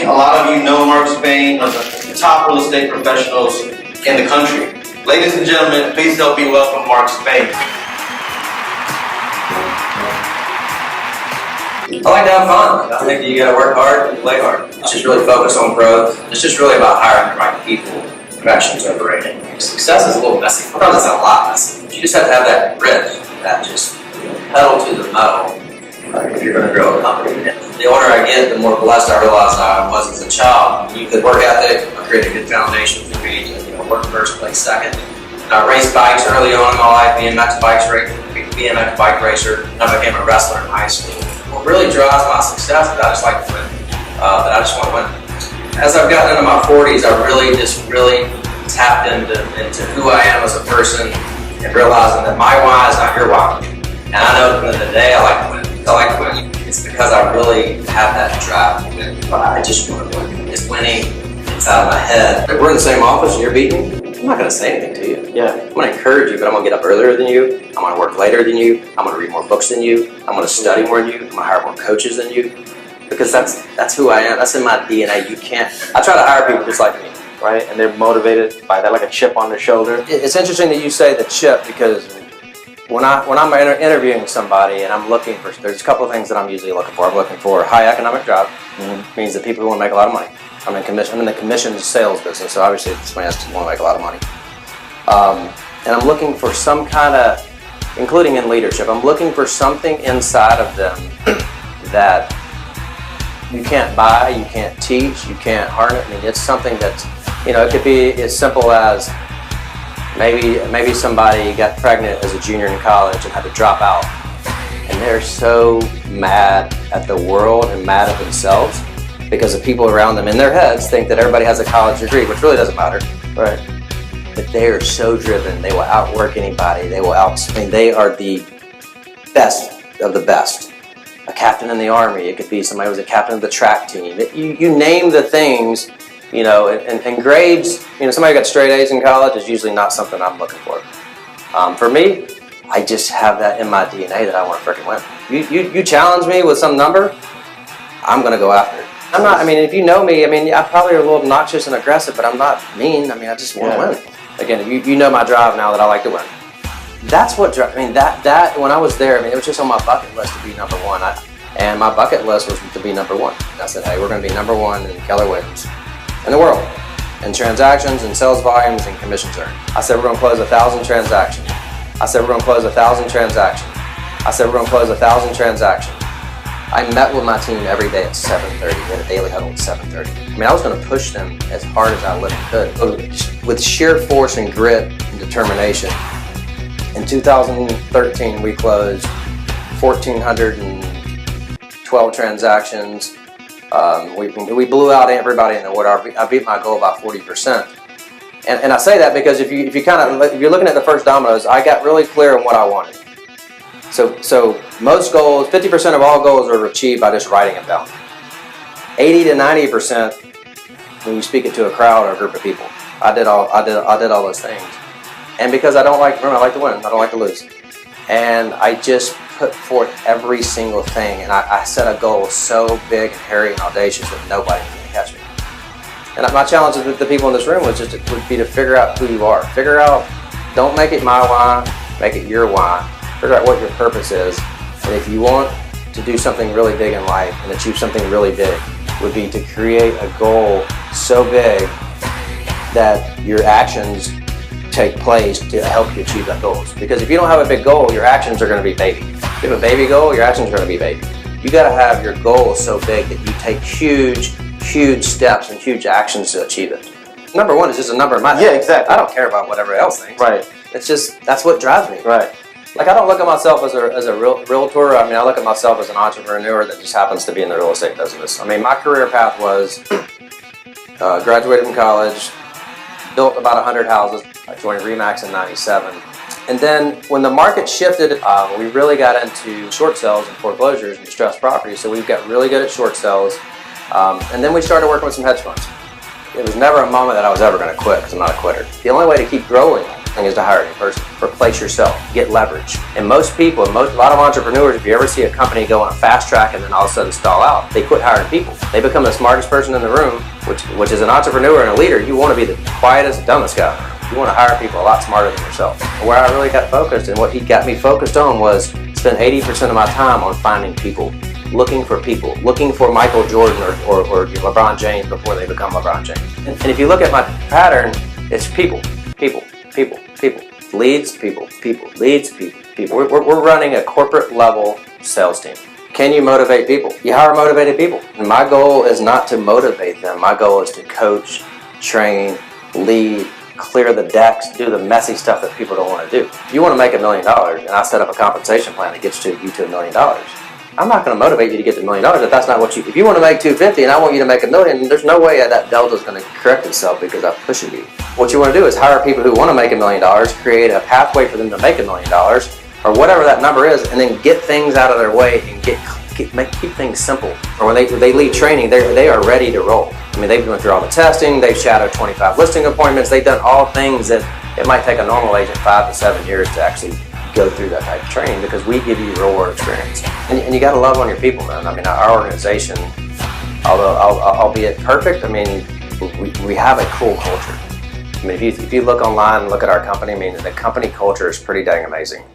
a lot of you know Mark Spain, one of the top real estate professionals in the country. Ladies and gentlemen, please help me welcome Mark Spain. I like to have fun. I think you gotta work hard and play hard. It's just really focus on growth. It's just really about hiring the right people. Perfection's overrated. Success is a little messy. Sometimes it's a lot messy. But you just have to have that grit, that just pedal to the metal if you're gonna grow a company. The older I get, the more blessed I realize I was as a child. You could work ethic, create a good foundation for me to work first, play second. I raced bikes early on in my life, BMX bike racer, and I became a wrestler in high school. What really drives my success is I just like to win, that I just want to win. As I've gotten into my 40s, I really tapped into who I am as a person and realizing that my why is not your why. And I know at the end of the day, I like to win. I like to win. It's because I really have that drive to win. I just want to win. It's winning inside of my head. If we're in the same office and you're beating me, I'm not going to say anything to you. Yeah. I'm going to encourage you, but I'm going to get up earlier than you. I'm going to work later than you. I'm going to read more books than you. I'm going to study more than you. I'm going to hire more coaches than you. Because that's who I am. That's in my DNA. You can't. I try to hire people just like me. Right? And they're motivated by that, like a chip on their shoulder. It's interesting that you say the chip, because when I'm interviewing somebody and I'm looking for, there's a couple of things that I'm usually looking for. I'm looking for a high economic job. Means that people want to make a lot of money. I'm in the commission sales business, so obviously somebody has to want to make a lot of money. And I'm looking for some kind of, including in leadership, I'm looking for something inside of them that you can't buy, you can't teach, you can't harness. I mean, it's something that's, it could be as simple as maybe somebody got pregnant as a junior in college and had to drop out, and they're so mad at the world and mad at themselves because the people around them in their heads think that everybody has a college degree, which really doesn't matter. Right. But they are so driven, they will outwork anybody, they are the best of the best. A captain in the Army, it could be somebody who was a captain of the track team. You name the things, and grades, somebody who got straight A's in college is usually not something I'm looking for. For me, I just have that in my DNA that I want to freaking win. You challenge me with some number, I'm going to go after it. I'm not, if you know me, I probably are a little obnoxious and aggressive, but I'm not mean. I just want to win. Again, you know my drive now that I like to win. That's what drives, that when I was there, it was just on my bucket list to be number one. And my bucket list was to be number one. And I said, hey, we're going to be number one in Keller Williams in the world, in transactions and sales volumes and commissions earned. I said, we're going to close 1,000 transactions. I said, we're going to close 1,000 transactions. I said, we're going to close 1,000 transactions. I met with my team every day at 7:30. We had a daily huddle at 7:30. I was going to push them as hard as I could. With sheer force and grit and determination. In 2013, we closed 1,412 transactions. We blew out everybody in the water. I beat my goal by 40%. And I say that because if you're looking at the first dominoes, I got really clear on what I wanted. So most goals, 50% of all goals are achieved by just writing it down. 80 to 90% when you speak it to a crowd or a group of people. I did all those things. And because I like to win, I don't like to lose. And I just put forth every single thing, and I set a goal so big and hairy and audacious that nobody can catch me. And my challenge with the people in this room would be to figure out who you are. Don't make it my why, make it your why. Figure out what your purpose is, and if you want to do something really big in life and achieve something really big, would be to create a goal so big that your actions take place to help you achieve that goal. Because if you don't have a big goal, your actions are going to be baby. If you have a baby goal, your actions are going to be baby. You got to have your goal so big that you take huge steps and huge actions to achieve it. Number one is just a number in my head. Yeah, exactly. I don't care about whatever else thinks. Right. It's just, that's what drives me. Right. Like, I don't look at myself as a realtor. I look at myself as an entrepreneur that just happens to be in the real estate business. My career path was graduated from college, built about 100 houses. I joined RE/MAX in '97. And then when the market shifted, we really got into short sales and foreclosures and distressed properties. So we got really good at short sales. And then we started working with some hedge funds. It was never a moment that I was ever going to quit, because I'm not a quitter. The only way to keep growing thing is to hire a new person. Replace yourself. Get leverage. And most people, a lot of entrepreneurs, if you ever see a company go on a fast track and then all of a sudden stall out, they quit hiring people. They become the smartest person in the room, which is an entrepreneur and a leader. You want to be the quietest, dumbest guy. You want to hire people a lot smarter than yourself. Where I really got focused and what he got me focused on was spend 80% of my time on finding people. Looking for people, looking for Michael Jordan or LeBron James before they become LeBron James. And if you look at my pattern, it's people, people, people, people, leads, people, people, leads, people, people. We're running a corporate level sales team. Can you motivate people? You hire motivated people. And my goal is not to motivate them. My goal is to coach, train, lead, clear the decks, do the messy stuff that people don't want to do. If you want to make $1 million and I set up a compensation plan that gets you to $1 million, I'm not going to motivate you to get to $1 million if that's not what you. If you want to make $250 and I want you to make $1 million, there's no way that delta is going to correct itself because I'm pushing you. What you want to do is hire people who want to make $1 million, create a pathway for them to make $1 million, or whatever that number is, and then get things out of their way and keep things simple. Or when they leave training, they are ready to roll. I mean, they've gone through all the testing, they've shadowed 25 listing appointments, they've done all things that it might take a normal agent 5 to 7 years to actually go through that type of training because we give you real world experience. And you got to love on your people, man. I mean, our organization, although albeit perfect, I mean, we have a cool culture. I mean, if you look online and look at our company, I mean, the company culture is pretty dang amazing.